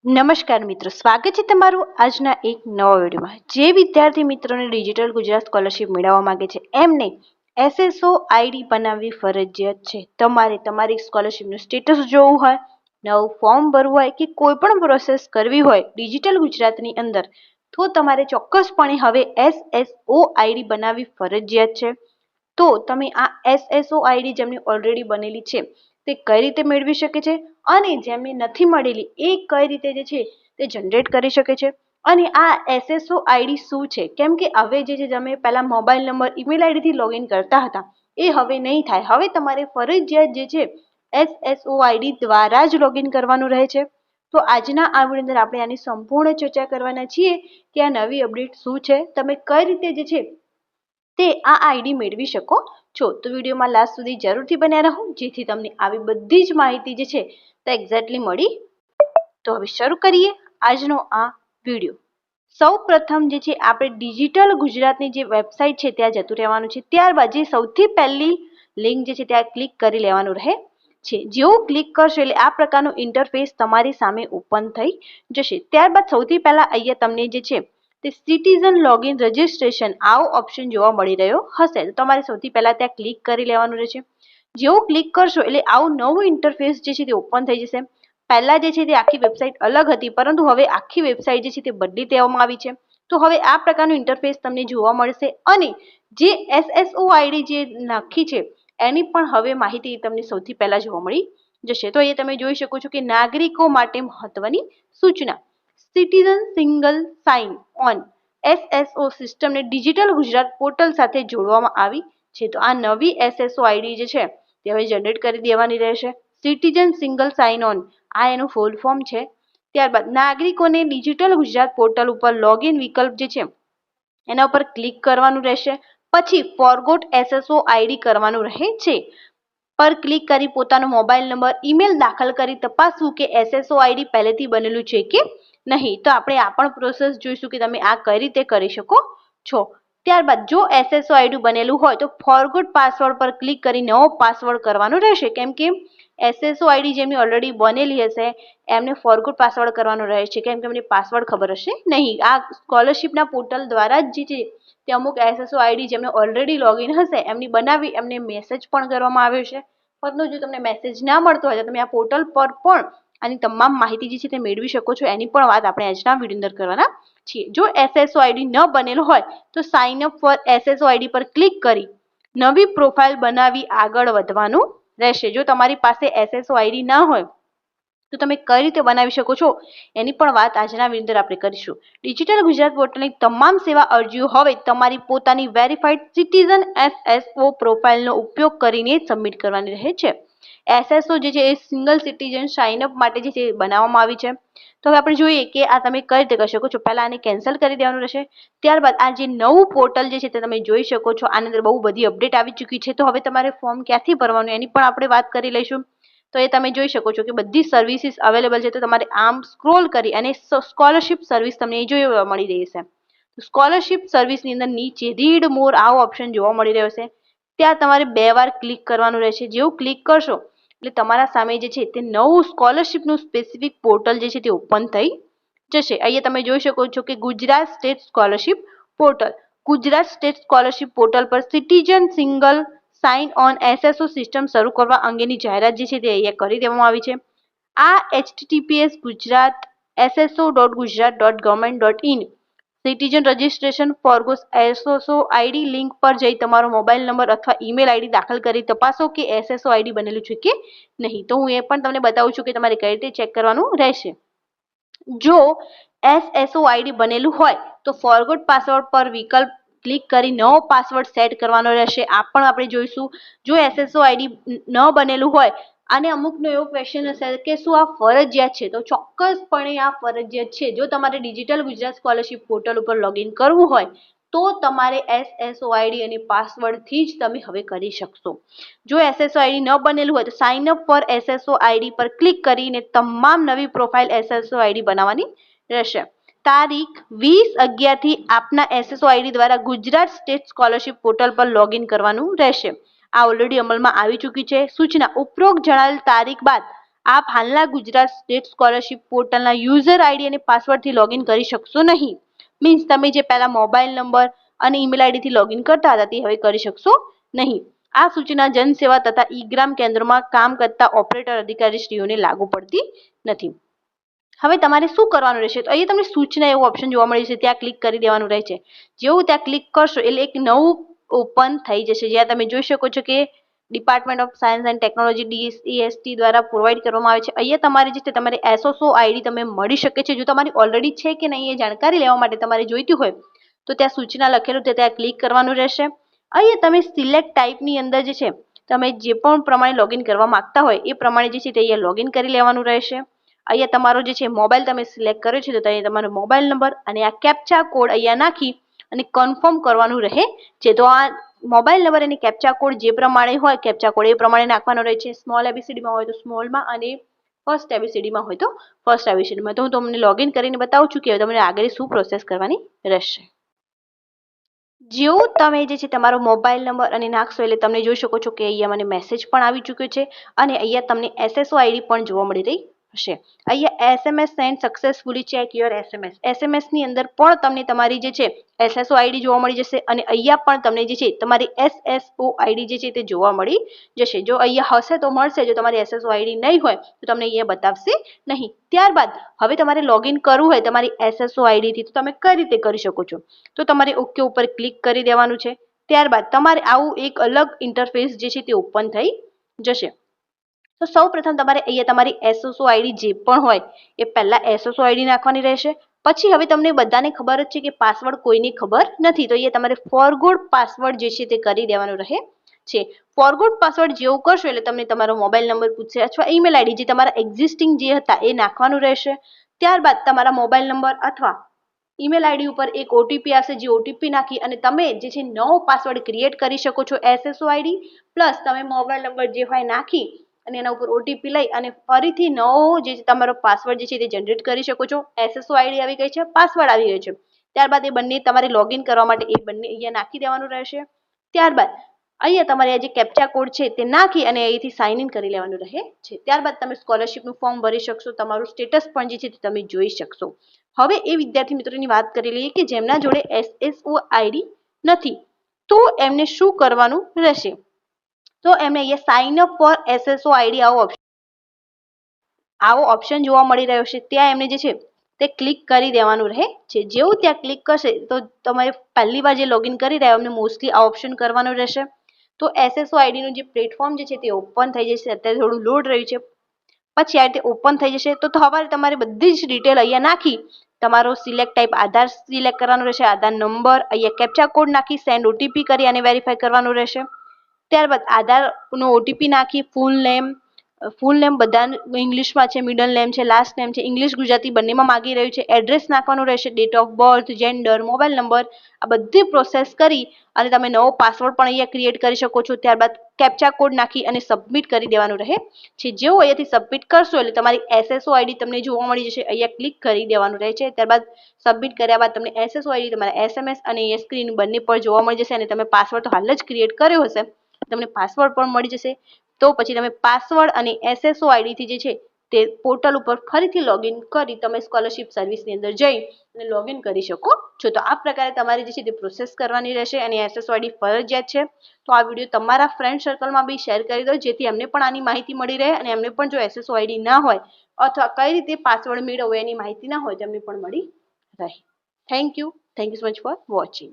નમસ્કાર મિત્રો, સ્વાગત છે તમારું આજના એક નવા વિડીયોમાં। જે વિદ્યાર્થી મિત્રોને ડિજિટલ ગુજરાત સ્કોલરશિપ મેળવવા માંગે છે એમને એસએસઓ આઈડી બનાવવી ફરજિયાત છે। તમારે તમારી સ્કોલરશિપનું સ્ટેટસ જોવું હોય, નવું ફોર્મ ભરવું હોય કે કોઈ પણ પ્રોસેસ કરવી હોય ડિજિટલ ગુજરાતની અંદર, તો તમારે ચોક્કસપણે હવે એસએસઓ આઈડી બનાવવી ફરજિયાત છે। તો તમે આ એસએસઓ આઈડી જેમની ઓલરેડી બનેલી છે તે કઈ રીતે મેળવી શકે છે અને જેમને નથી મળેલી એ કઈ રીતે જે છે તે જનરેટ કરી શકે છે। અને આ એસએસઓ આઈડી શું છે, કેમ કે હવે જે છે તમે પહેલા મોબાઈલ નંબર ઈમેલ આઈડી થી લોગિન કરતા હતા એ હવે નહીં થાય। હવે તમારે ફરજિયાત જે છે એસએસઓ આઈડી દ્વારા જ લોગિન કરવાનું રહે છે। તો આજના આ વિડીયોની અંદર આપણે આની સંપૂર્ણ ચર્ચા કરવાના છીએ કે આ નવી અપડેટ શું છે, તમે કઈ રીતે જે છે તે આ આઈડી મેળવી શકો છો। તો વિડીયોમાં લાસ્ટ સુધી જરૂરથી બન્યા રહો જેથી તમને આવી બધી જ માહિતી જે છે તે એક્ઝેક્ટલી મળી। તો હવે શરૂ કરીએ આજનો આ વિડીયો। સૌ પ્રથમ જે છે આપણે ડિજિટલ ગુજરાતની જે વેબસાઇટ છે ત્યાં જતું રહેવાનું છે। ત્યારબાદ જે સૌથી પહેલી લિંક જે છે ત્યાં ક્લિક કરી લેવાનું રહે છે। જેવું ક્લિક કરશો એટલે આ પ્રકારનું ઇન્ટરફેસ તમારી સામે ઓપન થઈ જશે। ત્યારબાદ સૌથી પહેલા અહીંયા તમને જે છે તે સિટીઝન લોગિન રજિસ્ટ્રેશન આવો ઓપ્શન જોવા મળી રહ્યો હશે, તો તમારે સૌથી પહેલા ત્યાં ક્લિક કરી લેવાનું રહેશે। જેવું ક્લિક કરશો એટલે આવું નવું ઇન્ટરફેસ જે છે તે ઓપન થઈ જશે। પહેલા જે છે તે આખી વેબસાઇટ અલગ હતી, પરંતુ હવે આખી વેબસાઇટ જે છે તે બદલી દેવામાં આવી છે। તો હવે આ પ્રકારનું ઇન્ટરફેસ તમને જોવા મળશે અને જે એસએસઓ આઈડી જે નાખી છે એની પણ હવે માહિતી તમને સૌથી પહેલા જોવા મળી જશે। તો એ તમે જોઈ શકો છો કે નાગરિકો માટે મહત્વની સૂચના, citizen single sign on SSO સિસ્ટમને ડિજિટલ ગુજરાત પોર્ટલ સાથે જોડવામાં આવી છે। તો આ નવી એસએસઓ આઈડી જે છે તે હવે જનરેટ કરી દેવાની રહેશે। સિટીઝન સિંગલ સાઇન ઓન આ એનું ફૂલ ફોર્મ છે। ત્યારબાદ નાગરિકોને ડિજિટલ ગુજરાત પોર્ટલ ઉપર લોગિન વિકલ્પ જે છે એના ઉપર ક્લિક કરવાનું રહેશે। પછી ફોરગોટ એસએસઓ આઈડી કરવાનું રહે છે। પર ક્લિક કરી પોતાનો મોબાઈલ નંબર ઈમેલ દાખલ કરી તપાસવું કે એસએસઓ આઈડી પહેલેથી બનેલું છે કે નહીં। તો આપણે આ પણ પ્રોસેસ જોઈશું કે તમે આ કઈ રીતે કરી શકો છો। ત્યારબાદ જો એસએસઓ આઈડી બનેલું હોય તો ફોરગોટ પાસવર્ડ પર ક્લિક કરી નવો પાસવર્ડ કરવાનો રહેશે, કેમ કે એસએસઓ આઈડી જેમની ઓલરેડી બનેલી હશે એમને ફોરગોટ પાસવર્ડ કરવાનો રહે છે, કેમ કે એમને પાસવર્ડ ખબર હશે નહીં। આ સ્કોલરશિપના પોર્ટલ દ્વારા જ જે છે તે અમુક એસએસઓ આઈડી જેમને ઓલરેડી લોગિન હશે એમની બનાવી એમને મેસેજ પણ કરવામાં આવ્યો છે। પરંતુ જો તમને મેસેજ ના મળતો હોય તો તમે આ પોર્ટલ પર પણ આની તમામ માહિતી જે છે તે મેળવી શકો છો। એની પણ વાત આપણે આજના વિડીયો અંદર કરવાના છીએ। જો એસએસઓ આઈડી ન બનેલો હોય તો sign up for SSO ID પર ક્લિક કરી નવી પ્રોફાઇલ બનાવી આગળ વધવાનું રહેશે। જો તમારી પાસે એસએસઓ આઈડી ના હોય તો તમે કઈ રીતે બનાવી શકો છો એની પણ વાત આજના વિડીયો અંદર આપણે કરીશું। ડિજિટલ ગુજરાત પોર્ટલની તમામ સેવા અરજીઓ હવે તમારી પોતાની વેરીફાઈડ સિટીઝન એસએસઓ પ્રોફાઇલનો ઉપયોગ કરીને સબમિટ કરવાની રહે છે। એસએસઓ જે છે એ સિંગલ સિટીઝન સાઇન અપ માટે જે છે બનાવવામાં આવી છે। તો હવે આપણે જોઈએ કે આ તમે કઈ રીતે કરી શકો છો। પહેલા આને કેન્સલ કરી દેવાનું રહેશે। ત્યારબાદ આ જે નવું પોર્ટલ જે છે તે તમે જોઈ શકો છો, આની અંદર બહુ બધી અપડેટ આવી ચૂકી છે। તો હવે તમારે ફોર્મ ક્યાંથી ભરવાનું એની પણ આપણે વાત કરી લઈશું। તો એ તમે જોઈ શકો છો કે બધી સર્વિસીસ અવેલેબલ છે। તો તમારે આમ સ્ક્રોલ કરી અને સ્કોલરશિપ સર્વિસ તમને એ જોવા મળી રહી છે। સ્કોલરશિપ સર્વિસની અંદર નીચે રીડ મોર આવો ઓપ્શન જોવા મળી રહ્યો છે, ત્યાં તમારે 2 વાર ક્લિક કરવાનું રહેશે। જેવું ક્લિક કરશો એટલે તમારા સામે જે છે તે નવું સ્કોલરશિપનું સ્પેસિફિક પોર્ટલ જે છે તે ઓપન થઈ જશે। અહીંયા તમે જોઈ શકો છો કે Gujarat state scholarship portal, Gujarat state scholarship portal પર citizen single sign on SSO system શરૂ કરવા અંગેની જાહેરાત જે છે તે અહીંયા કરી દેવામાં આવી છે। આ https gujarat.sso.gujarat.government.in citizen registration forgot SSO ID link પર જઈ તમારો મોબાઈલ નંબર અથવા ઈમેલ આઈડી દાખલ કરી તપાસો કે એસએસઓ આઈડી બનેલું છે કે નહીં। તો હું એ પણ તમને બતાવું છું કે તમારે કઈ રીતે ચેક કરવાનું રહેશે। જો એસએસઓ આઈડી બનેલું હોય તો ફોરગોટ પાસવર્ડ પર વિકલ્પ ક્લિક કરી નવો પાસવર્ડ સેટ કરવાનો રહેશે। આ પણ આપણે જોઈશું। જો એસએસઓ આઈડી ન બનેલું હોય અને અમુકનો એવો ક્વેશ્ચન હશે કે શું આ ફરજિયાત છે, તો ચોક્કસપણે આ ફરજિયાત છે। જો તમારે ડિજિટલ ગુજરાત સ્કોલરશિપ પોર્ટલ ઉપર લોગિન કરવું હોય તો તમારે એસએસઓ આઈડી અને પાસવર્ડથી જ તમે હવે કરી શકશો। જો એસએસઓ આઈડી ન બનેલું હોય તો sign up for SSO ID પર ક્લિક કરીને તમામ નવી પ્રોફાઇલ એસએસઓ આઈડી બનાવવાની રહેશે। તારીખ 20/11 થી આપના એસએસઓ આઈડી દ્વારા ગુજરાત સ્ટેટ સ્કોલરશિપ પોર્ટલ પર લોગિન કરવાનું રહેશે। આ ઓલરેડી અમલમાં આવી ચૂકી છે। સૂચના ઉપરોક્ત જણાવેલ તારીખ બાદ આપ હાલના ગુજરાત સ્ટેટ સ્કોલરશિપ પોર્ટલના યુઝર આઈડી અને પાસવર્ડથી લોગિન કરી શકશો નહીં. મીન્સ તમે જે પહેલા મોબાઈલ નંબર અને ઈમેલ આઈડીથી લોગિન કરતા હતા તે હવે કરી શકશો નહીં. આ સૂચના જનસેવા તથા ઈ-ગ્રામ કેન્દ્રોમાં કામ કરતા ઓપરેટર અધિકારીશ્રીઓને લાગુ પડતી નથી. હવે તમારે શું કરવાનું રહેશે? તો અહીંયા તમને સૂચના એવું ઓપ્શન જોવા મળે છે, ત્યાં ક્લિક કરી દેવાનું રહે છે. જેવું ત્યાં ક્લિક કરશો એટલે એક નવું ઓપન થઈ જશે, જ્યાં તમે જોઈ શકો છો કે department of science and technology DSEST દ્વારા પ્રોવાઈડ કરવામાં આવે છે. અહીંયા તમારે જે છે તમારે SSO આઈડી તમે મળી શકે છે. જો તમારી ઓલરેડી છે કે નહીં એ જાણકારી લેવા માટે તમારે જોઈતી હોય તો ત્યાં સૂચના લખેલું છે ત્યાં ક્લિક કરવાનું રહેશે. અહીંયા તમે સિલેક્ટ ટાઈપની અંદર જે છે તમે જે પણ પ્રમાણે લોગિન કરવા માંગતા હોય એ પ્રમાણે જે છે તે અહીંયા લોગિન કરી લેવાનું રહેશે. અહીંયા તમારો જે છે મોબાઈલ તમે સિલેક્ટ કર્યો છે તો અહીંયા તમારો મોબાઈલ નંબર અને આ કેપ્ચા કોડ અહીંયા નાખી અને કન્ફર્મ કરવાનું રહે છે. તો આ મોબાઈલ નંબર અને કેપ્ચા કોડ જે પ્રમાણે હોય કેપ્ચા કોડ એ પ્રમાણે નાખવાનો રહે છે. સ્મોલ એબીસીડીમાં હોય તો સ્મોલમાં અને ફર્સ્ટ એબીસીડીમાં હોય તો ફર્સ્ટ એબીસીડીમાં. તો હું તમને લોગિન કરીને બતાવું છું કે તમને આગળ શું પ્રોસેસ કરવાની રહેશે. જેવું તમે જે છે તમારો મોબાઈલ નંબર અને નાખશો એટલે તમે જોઈ શકો છો કે અહીંયા મને મેસેજ પણ આવી ચૂક્યો છે અને અહીંયા તમને SSO આઈડી પણ જોવા મળી રહી હશે. અહીંયા SMS send successfully check your SMS ની અંદર પણ તમને તમારી જે છે SSO આઈડી જોવા મળી જશે અને અહીંયા પણ તમને જે છે તમારી SSO આઈડી જે છે તે જોવા મળી જશે. જો અહીંયા હશે તો મળશે, જો તમારી SSO આઈડી નહીં હોય તો તમને અહીંયા બતાવશે નહીં. ત્યારબાદ હવે તમારે લોગિન કરવું હોય તમારી SSO આઈડી થી તો તમે કઈ રીતે કરી શકો છો? તો તમારે ઓકે ઉપર ક્લિક કરી દેવાનું છે. ત્યારબાદ તમારે આવું એક અલગ ઇન્ટરફેસ જે છે તે ઓપન થઈ જશે. તો સૌ પ્રથમ તમારે અહીંયા તમારી SSO આઈડી જે પણ હોય એ પહેલા SSO આઈડી નાખવાની રહેશે. પછી હવે તમને બધાને ખબર જ છે કે પાસવર્ડ કોઈને ખબર નથી તો અહીંયા તમારે ફોરગોટ પાસવર્ડ જે છે તે કરી દેવાનું રહે છે. ફોરગોટ પાસવર્ડ જેવું કરશો એટલે તમને તમારો મોબાઈલ નંબર પૂછશે અથવા ઈમેલ આઈડી જે તમારા એક્ઝિસ્ટિંગ જે હતા એ નાખવાનું રહેશે. ત્યારબાદ તમારા મોબાઈલ નંબર અથવા ઈમેલ આઈડી ઉપર એક ઓટીપી આવશે, જે ઓટીપી નાખી અને તમે જે છે નવો પાસવર્ડ ક્રિએટ કરી શકો છો SSO આઈડી પ્લસ તમે મોબાઈલ નંબર જે હોય નાખી અને એના ઉપર ઓટીપી લઈ અને ફરીથી નવો જે તમારો પાસવર્ડ જે છે તે જનરેટ કરી શકો છો. SSO આઈડી આવી ગઈ છે, પાસવર્ડ આવી ગયો છે. ત્યારબાદ એ બંને તમારે લોગિન કરવા માટે એ બંને અહીંયા નાખી દેવાનું રહેશે. ત્યારબાદ અહીંયા તમારે જે કેપ્ચા કોડ છે તે નાખી અને અહીંથી સાઇન ઇન કરી લેવાનું રહે છે. ત્યારબાદ તમે સ્કોલરશિપનું ફોર્મ ભરી શકશો, તમારું સ્ટેટસ પણ જે છે તે તમે જોઈ શકશો. હવે એ વિદ્યાર્થી મિત્રોની વાત કરી લઈએ કે જેમના જોડે SSO આઈડી નથી તો એમને શું કરવાનું રહેશે. તો એમને અહીંયા sign up for SSO ID આવો ઓપ્શન જોવા મળી રહ્યો છે. ત્યાં એમને જે છે તે ક્લિક કરી દેવાનું રહે છે. જેવું ત્યાં ક્લિક કરશે તો તમારે પહેલી વાર જે લોગિન કરી રહ્યા એમને મોસ્ટલી આ ઓપ્શન કરવાનું રહેશે. તો SSO આઈડીનું જે પ્લેટફોર્મ જે છે તે ઓપન થઈ જશે. અત્યારે થોડું લોડ રહ્યું છે, પછી આ રીતે ઓપન થઈ જશે. તો હવે તમારે બધી જ ડિટેલ અહીંયા નાખી તમારો સિલેક્ટ ટાઈપ આધાર સિલેક્ટ કરવાનો રહેશે, આધાર નંબર, અહીંયા કેપ્ચા કોડ નાખી સેન્ડ ઓટીપી કરી અને વેરીફાઈ કરવાનું રહેશે. ત્યારબાદ આધારનો ઓટીપી નાખી ફૂલ નેમ બધા ઇંગ્લિશમાં છે, મિડલ નેમ છે, લાસ્ટ નેમ છે, ઇંગ્લિશ ગુજરાતી બંનેમાં માગી રહ્યું છે. એડ્રેસ નાખવાનું રહેશે, date of birth, gender, mobile number, આ બધી પ્રોસેસ કરી અને તમે નવો પાસવર્ડ પણ અહીંયા ક્રિએટ કરી શકો છો. ત્યારબાદ કેપ્ચા કોડ નાખી અને સબમિટ કરી દેવાનું રહે છે. જેવું અહીંયાથી સબમિટ કરશો એટલે તમારી SSO આઈડી તમને જોવા મળી જશે. અહીંયા ક્લિક કરી દેવાનું રહે છે. ત્યારબાદ સબમિટ કર્યા બાદ તમને SSO આઈડી તમારા SMS અને અહીંયા સ્ક્રીન બંને પર જોવા મળી જશે અને તમે પાસવર્ડ તો હાલ જ ક્રિએટ કર્યો હશે, તમને પાસવર્ડ પણ મળી જશે. તો પછી તમે પાસવર્ડ અને SSO આઈડીથી જે છે તે પોર્ટલ ઉપર ફરીથી લોગિન કરી તમે સ્કોલરશિપ સર્વિસની અંદર જઈ અને લોગિન કરી શકો છો. તો આ પ્રકારે તમારે જે છે તે પ્રોસેસ કરવાની રહેશે અને SSO આઈડી ફરજિયાત છે. તો આ વિડીયો તમારા ફ્રેન્ડ સર્કલમાં બી શેર કરી દો જેથી એમને પણ આની માહિતી મળી રહે અને એમને પણ જો SSO આઈડી ના હોય અથવા કઈ રીતે પાસવર્ડ મેળવવો એની માહિતી ના હોય તો એમને પણ મળી રહે. Thank you so much for watching.